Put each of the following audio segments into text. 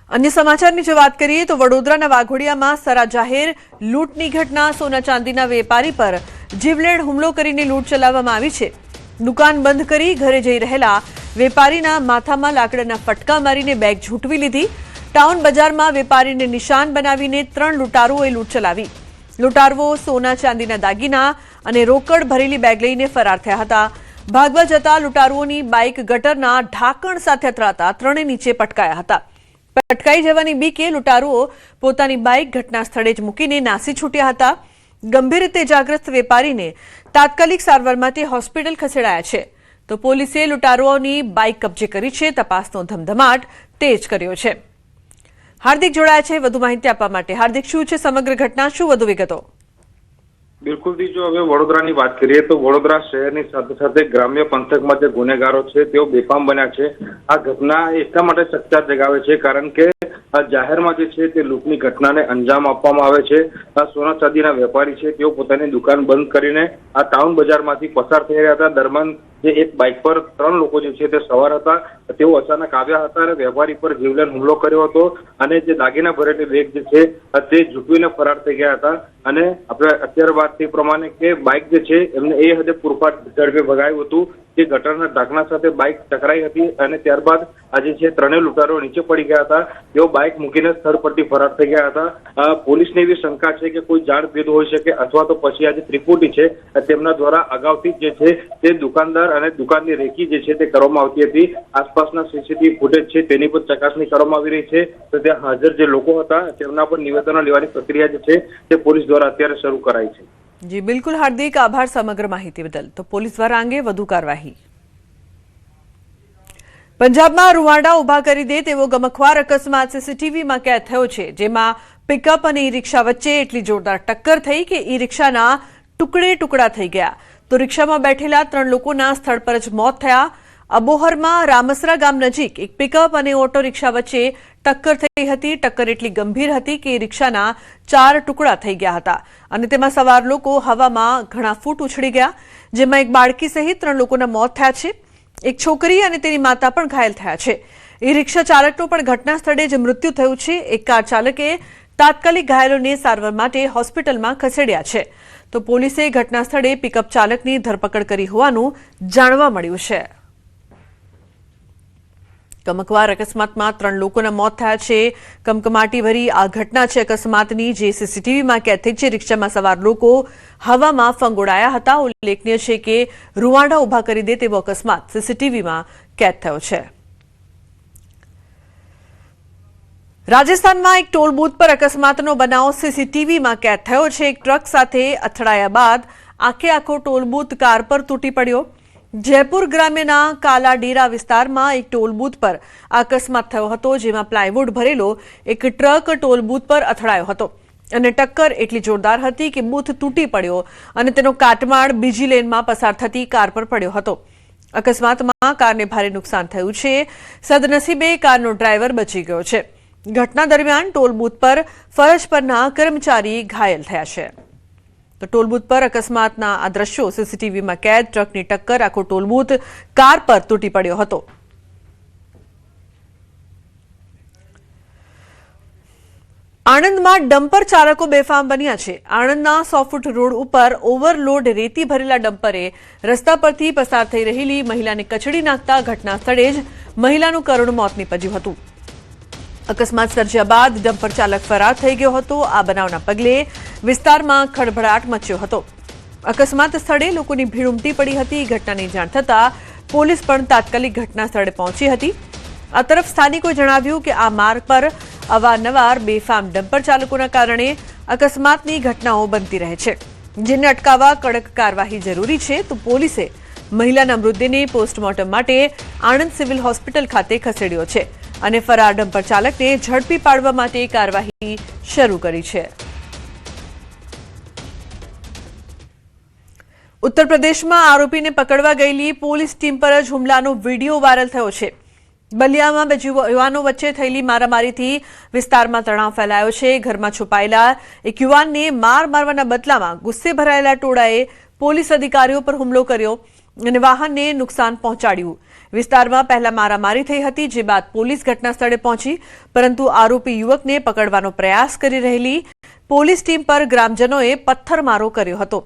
अन्य समाचारनी जो बात करिए तो वडोदराना वाघोडियामां सरा जाहेर लूंटनी घटना। सोना चांदीना वेपारी पर जीवलेण हुमलो करीने लूंट चलाववामां आवी छे। दुकान बंध करी घरे जई रहेला वेपारीना माथामां लाकडाना फटका मारीने बेग झूंटवी लीधी। टाउन बजारमां वेपारीने निशान बनावीने 3 लूंटारुओए लूंट चलावी। लूंटारुओ सोना चांदीना दागीना अने रोकड़ भरेली बेग लईने फरार थया हता। भागवा जता लूंटारुओनी बाइक गटરના ઢાંકણ સાથે અથડાતા ત્રણે નીચે પટકાયા હતા। પટકાઈ જવાની બીકે લૂંટારુઓ પોતાની બાઇક ઘટના સ્થળે જ મૂકીને નાસી છૂટ્યા હતા। ગંભીર રીતે ઇજાગ્રસ્ત વેપારીને તાત્કાલિક સારવાર માટે હોસ્પિટલ ખસેડાયા છે। તો પોલીસે લૂંટારુઓની બાઇક કબજે કરી છે। તપાસનો ધમધમાટ તેજ કર્યો છે। હાર્દિક જોડાયા છે વધુ માહિતી આપવા માટે। હાર્દિક, શું છે સમગ્ર ઘટના, શું વધુ વિગતો? બિલકુલ જી, જો હવે વડોદરાની વાત કરીએ તો વડોદરા શહેરની સાથે સાથે ગ્રામ્ય પંથકમાં જે ગુનેગારો છે તેઓ બેફામ બન્યા છે। આ ઘટના એટલા માટે ચકચાર જગાવે છે કારણ કે જાહેરમાં જે છે તે લૂંટની ઘટનાને અંજામ આપવામાં આવે છે। આ સોના ચાંદીના વેપારી છે તેઓ પોતાની દુકાન બંધ કરીને આ ટાઉન બજારમાંથી પસાર થઈ રહ્યા હતા। દરમિયાન જે એક બાઇક પર 3 લોકો જે છે તે સવાર હતા। તેઓ અચાનક આવ્યા હતા અને વેપારી પર જીવલેણ હુમલો કર્યો હતો અને જે દાગીના ભરેલી બેગ જે છે તે ઝૂંટવીને ફરાર થઈ ગયા હતા। અને આપણે અત્યારે વાત તે પ્રમાણે કે બાઇક જે છે એમને એ હદે પૂરપાટ ઝડપે ભગાયું હતું કે ગટરના ઢાંકણા સાથે બાઇક ટકરાઈ હતી અને ત્યારબાદ આજે છે ત્રણેય લૂંટારુઓ નીચે પડી ગયા હતા। તેઓ બાઇક મૂકીને સ્થળ પરથી ફરાર થઈ ગયા હતા। પોલીસને એવી શંકા છે કે કોઈ જાણ ભેદ હોઈ શકે અથવા તો પછી આજે ત્રિપુટી છે તેમના દ્વારા અગાઉથી જે છે તે દુકાનદાર અને દુકાનની રેકી જે છે તે કરવામાં આવતી હતી। આસપાસના સીસીટીવી ફૂટેજ છે તેની પર ચકાસણી કરવામાં આવી રહી છે। તો ત્યાં હાજર જે લોકો હતા તેમના પર નિવેદનો લેવાની પ્રક્રિયા જે છે તે પોલીસ દ્વારા અત્યારે શરૂ કરાઈ છે। જી બિલકુલ હાર્દિક, આભાર સમગ્ર માહિતી બદલ। તો પોલીસ દ્વારા અંગે વધુ કાર્યવાહી। પંજાબમાં રૂવાડા ઉભા કરી દે તેવો ગમખ્વાર અકસ્માત સીસીટીવીમાં કેદ થયો છે, જેમાં પિકઅપ અને ઈ રિક્ષા વચ્ચે એટલી જોરદાર ટક્કર થઈ કે ઈ રિક્ષાના ટુકડે ટુકડા થઈ ગયા। તો રિક્ષામાં બેઠેલા 3 લોકોના સ્થળ પર જ મોત થયા। અબોહરમાં રામસરા ગામ નજીક એક પિકઅપ અને ઓટો રિક્ષા વચ્ચે ટક્કર થઈ હતી। ટક્કર એટલી ગંભીર હતી કે રિક્ષાના 4 ટુકડા થઈ ગયા હતા અને તેમાં સવાર લોકો હવામાં ઘણા ફૂટ ઉછળી ગયા, જેમાં એક બાળકી સહિત 3 લોકોના મોત થયા છે। એક છોકરી અને તેની માતા પણ ઘાયલ થયા છે। ઈ રિક્ષા ચાલકનું પણ ઘટના સ્થળે જ મૃત્યુ થયું છે। એક કાર ચાલકે તાત્કાલિક ઘાયલોને સારવાર માટે હોસ્પિટલમાં ખસેડ્યા છે। તો પોલીસે ઘટના સ્થળે પિકઅપ ચાલકની ધરપકડ કરી હોવાનું જાણવા મળ્યું છે। ગમખ્વાર અકસ્માતમાં 3 લોકોના મોત થયા છે। કમકમાટીભરી આ ઘટના છે અકસ્માતની, જે સીસીટીવીમાં કેદ થઈ છે। રિક્ષામાં સવાર લોકો હવામાં ફંગોળાયા હતા। ઉલ્લેખનીય છે કે રૂવાડા ઉભા કરી દે તેવો અકસ્માત સીસીટીવીમાં કેદ થયો છે। રાજસ્થાનમાં એક ટોલ બૂથ પર અકસ્માતનો બનાવ સીસીટીવીમાં કેદ થયો છે। એક ટ્રક સાથે અથડાયા બાદ આખો ટોલ બૂથ કાર પર તૂટી પડ્યો। જયપુર ગ્રામ્યના કાલાડેરા વિસ્તારમાં એક ટોલ બૂથ પર અકસ્માત થયો હતો, જેમાં પ્લાયવુડ ભરેલો એક ટ્રક ટોલ બૂથ પર અથડાયો હતો અને ટક્કર એટલી જોરદાર હતી કે બૂથ તૂટી પડ્યો અને તેનો કાટમાળ બીજી લેનમાં પસાર થતી કાર પર પડ્યો હતો। અકસ્માતમાં કારને ભારે નુકસાન થયું છે। સદનસીબે કારનો ડ્રાઈવર બચી ગયો છે। ઘટના દરમિયાન ટોલ બૂથ પર ફરજ પરના કર્મચારી ઘાયલ થયા છે। તો ટોલ બૂથ પર અકસ્માતના આ દ્રશ્યો સીસીટીવીમાં કેદ। ટ્રકની ટક્કર આખો ટોલ બૂથ કાર પર તૂટી પડ્યો હતો। આણંદમાં ડમ્પર ચાલકો બેફામ બન્યા છે। આણંદના 100 ફૂટ રોડ ઉપર ઓવરલોડ રેતી ભરેલા ડમ્પરે રસ્તા પરથી પસાર થઈ રહેલી મહિલાને કચડી નાખતા ઘટના સ્થળે જ મહિલાનું કરુણ મોત નીપજ્યું હતું। અકસ્માત સર્જ્યા બાદ ડમ્પર ચાલક ફરાર થઈ ગયો હતો। આ બનાવના પગલે વિસ્તારમાં ખળભળાટ મચ્યો હતો। અકસ્માત સ્થળે લોકોની ભીડ ઉમટી પડી હતી। ઘટનાની જાણ થતાં પોલીસ પણ તાત્કાલિક ઘટના સ્થળે પહોંચી હતી। આ તરફ સ્થાનિકોએ જણાવ્યું કે આ માર્ગ પર અવારનવાર બેફામ ડમ્પર ચાલકોના કારણે અકસ્માતની ઘટનાઓ બનતી રહે છે, જેને અટકાવવા કડક કાર્યવાહી જરૂરી છે। તો પોલીસે મહિલાના મૃતદેહને પોસ્ટમોર્ટમ માટે આણંદ સિવિલ હોસ્પિટલ ખાતે ખસેડ્યો છે અને ફરાર ડમ્પર ચાલકને ઝડપી પાડવા માટે કાર્યવાહી શરૂ કરી છે। ઉત્તર પ્રદેશમાં આરોપીને પકડવા ગયેલી પોલીસ ટીમ પર જ હુમલાનો વિડીયો વાયરલ થયો છે। બલિયામાં 2 યુવાનો વચ્ચે થયેલી મારામારીથી વિસ્તારમાં તણાવ ફેલાયો છે। ઘરમાં છુપાયેલા એક યુવાનને મારવાના બદલામાં ગુસ્સે ભરાયેલા ટોળાએ પોલીસ અધિકારીઓ પર હુમલો કર્યો અને વાહનને નુકસાન પહોંચાડ્યું। વિસ્તારમાં પહેલા મારામારી થઈ હતી, જે બાદ પોલીસ ઘટના સ્થળે પહોંચી, પરંતુ આરોપી યુવકને પકડવાનો પ્રયાસ કરી રહેલી પોલીસ ટીમ પર ગ્રામજનોએ પથ્થરમારો કર્યો હતો.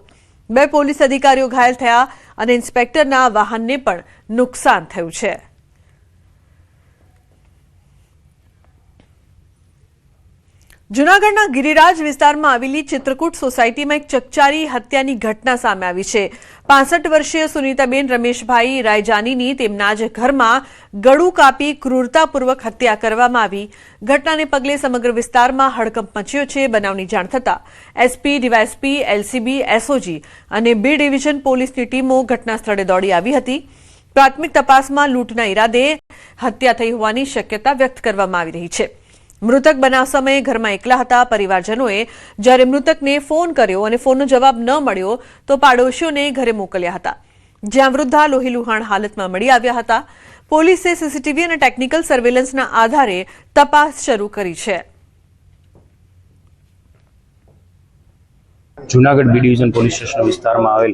2 પોલીસ અધિકારીઓ ઘાયલ થયા અને ઇન્સ્પેક્ટરના વાહનને પણ નુકસાન થયું છે. જૂનાગઢના ગિરિરાજ વિસ્તારમાં આવેલી ચિત્રકૂટ સોસાયટીમાં એક ચકચારી હત્યાની ઘટના સામે આવી છે. 65 વર્ષીય સુનીતાબેન રમેશભાઈ રાયજાનીની તેમના જ ઘરમાં ગળું કાપી ક્રૂરતાપૂર્વક હત્યા કરવામાં આવી. ઘટનાને પગલે સમગ્ર વિસ્તારમાં હડકંપ મચ્યો છે. બનાવની જાણ થતાં એસપી, ડીવાયએસપી, એલસીબી, એસઓજી અને B ડિવિઝન પોલીસની ટીમો ઘટના સ્થળે દોડી આવી હતી. પ્રાથમિક તપાસમાં લૂંટના ઈરાદે હત્યા થઈ હોવાની શક્યતા વ્યક્ત કરવામાં આવી રહી છે. મૃતક બનાવ સમયે ઘરમાં એકલા હતા. પરિવારજનોએ જ્યારે મૃતકને ફોન કર્યો અને ફોનનો જવાબ ન મળ્યો તો પાડોશીઓને ઘરે મોકલ્યા હતા, જ્યાં વૃદ્ધા લોહીલુહાણ હાલતમાં મળી આવ્યા હતા. પોલીસે સીસીટીવી અને ટેકનિકલ સર્વેલન્સના આધારે તપાસ શરૂ કરી છે. Junagadh B division police station વિસ્તારમાં આવેલ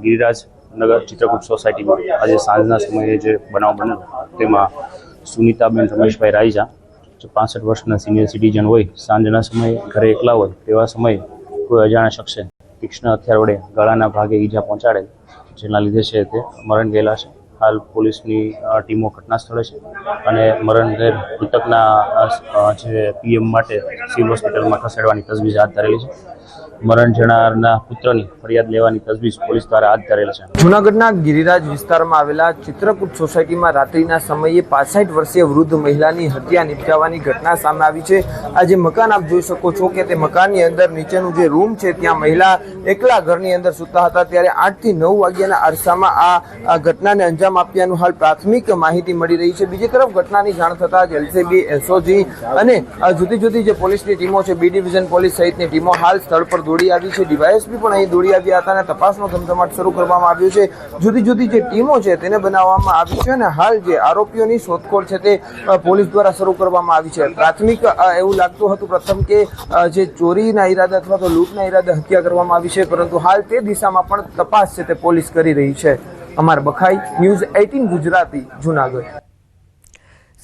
ગિરિરાજ નગર ચિત્રકૂટ સોસાયટીમાં આજે સાંજના સમયે જે બનાવ બન્યો તેમાં સુનીતાબેન રમેશભાઈ રાયજા 65 વર્ષના સિનિયર સિટીઝન હોય, સાંજના સમયે ઘરે એકલા હોય તેવા સમયે કોઈ અજાણ્યા શખ્સે તીક્ષ્ણ હથિયાર વડે ગળાના ભાગે ઈજા પહોંચાડેલ, જેના લીધે છે તે મરણ ગયેલા છે. હાલ પોલીસની ટીમો ઘટના સ્થળે છે અને મરણ ગયેલ મૃતકના જે PM માટે સિવિલ હોસ્પિટલમાં ખસેડવાની તજવીજ હાથ ધરેલી છે. મરણ જનારના પુત્રની ફરિયાદ લેવાની તજવીજ પોલીસ દ્વારા હાથ ધરેલ છે. જૂનાગઢના ગિરિરાજ વિસ્તારમાં આવેલા ચિત્રકૂટ સોસાયટીમાં રાત્રિના સમયે 65 વર્ષીય વૃદ્ધ મહિલાની હત્યા નિપજાવવાની ઘટના સામે આવી છે. આ જે મકાન આપ જોઈ શકો છો કે તે મકાનની અંદર નીચેનું જે રૂમ છે ત્યાં મહિલા એકલા ઘરની અંદર સૂતા હતા, ત્યારે 8 થી 9 વાગ્યાના અરસામાં આ ઘટનાને અંજામ આપ્યાનું હાલ પ્રાથમિક માહિતી મળી રહી છે. બીજી તરફ ઘટનાની જાણ થતાં જ એલસીબી, એસઓજી અને જુદી જુદી જે પોલીસની ટીમો છે, B ડિવિઝન પોલીસ સહિતની ટીમો હાલ સ્થળ પર દોડી આવી છે. ડીવાયએસપી પણ અહીં દોડી આવ્યા હતા અને તપાસનો ધમધમાટ શરૂ કરવામાં આવ્યો છે. જુદી જુદી જે ટીમો છે તેને બનાવવામાં આવી છે અને હાલ જે આરોપીઓની શોધખોળ છે તે પોલીસ દ્વારા શરૂ કરવામાં આવી છે. પ્રાથમિક એવું લાગતું હતું પ્રથમ કે જે ચોરીના ઈરાદા અથવા તો લૂંટના ઈરાદે હત્યા કરવામાં આવી છે, પરંતુ હાલ તે દિશામાં પણ તપાસ છે તે પોલીસ કરી રહી છે. અમાર બખાઈ, ન્યૂઝ 18 ગુજરાતી, જૂનાગઢ.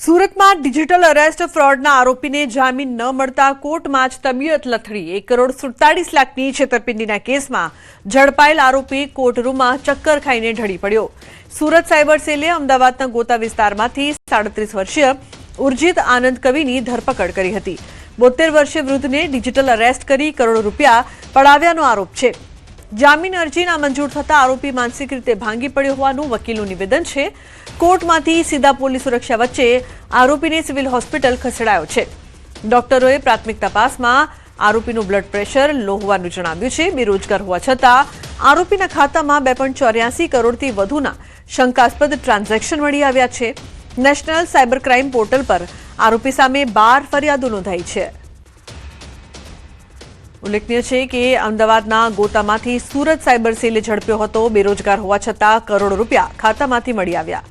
સુરતમાં ડિજિટલ અરેસ્ટ ફ્રોડના આરોપીને જામીન ન મળતા કોર્ટમાં જ તબિયત લથડી. 1,47,00,000ની છેતરપિંડીના કેસમાં ઝડપાયેલ આરોપી કોર્ટરૂમમાં ચક્કર ખાઈને ઢળી પડ્યો. સુરત સાયબર સેલે અમદાવાદના ગોતા વિસ્તારમાંથી 37 વર્ષીય ઉર્જિત આનંદ કવિની ધરપકડ કરી હતી. 72 વર્ષીય વૃદ્ધને ડિજિટલ અરેસ્ટ કરી કરોડો રૂપિયા પડાવ્યાનો આરોપ છે. જામીન અરજી નામંજૂર થતા આરોપી માનસિક રીતે ભાંગી પડ્યો હોવાનું વકીલનું નિવેદન છે. કોર્ટમાંથી સીધા પોલીસ સુરક્ષા વચ્ચે આરોપીને સિવિલ હોસ્પિટલ ખસેડાયો છે. ડોક્ટરોએ પ્રાથમિક તપાસમાં આરોપીનું બ્લડ પ્રેશર લો હોવાનું જણાવ્યું છે. બેરોજગાર હોવા છતાં આરોપીના ખાતામાં 2.84 કરોડથી વધુના શંકાસ્પદ ટ્રાન્ઝેક્શન મળી આવ્યા છે. નેશનલ સાયબર ક્રાઇમ પોર્ટલ પર આરોપી સામે 12 ફરિયાદો નોંધાઈ છે. ઉલ્લેખનીય છે કે અમદાવાદના ગોતામાંથી સુરત સાયબર સેલે ઝડપ્યો હતો. બેરોજગાર હોવા છતાં કરોડો રૂપિયા ખાતામાંથી મળી આવ્યા.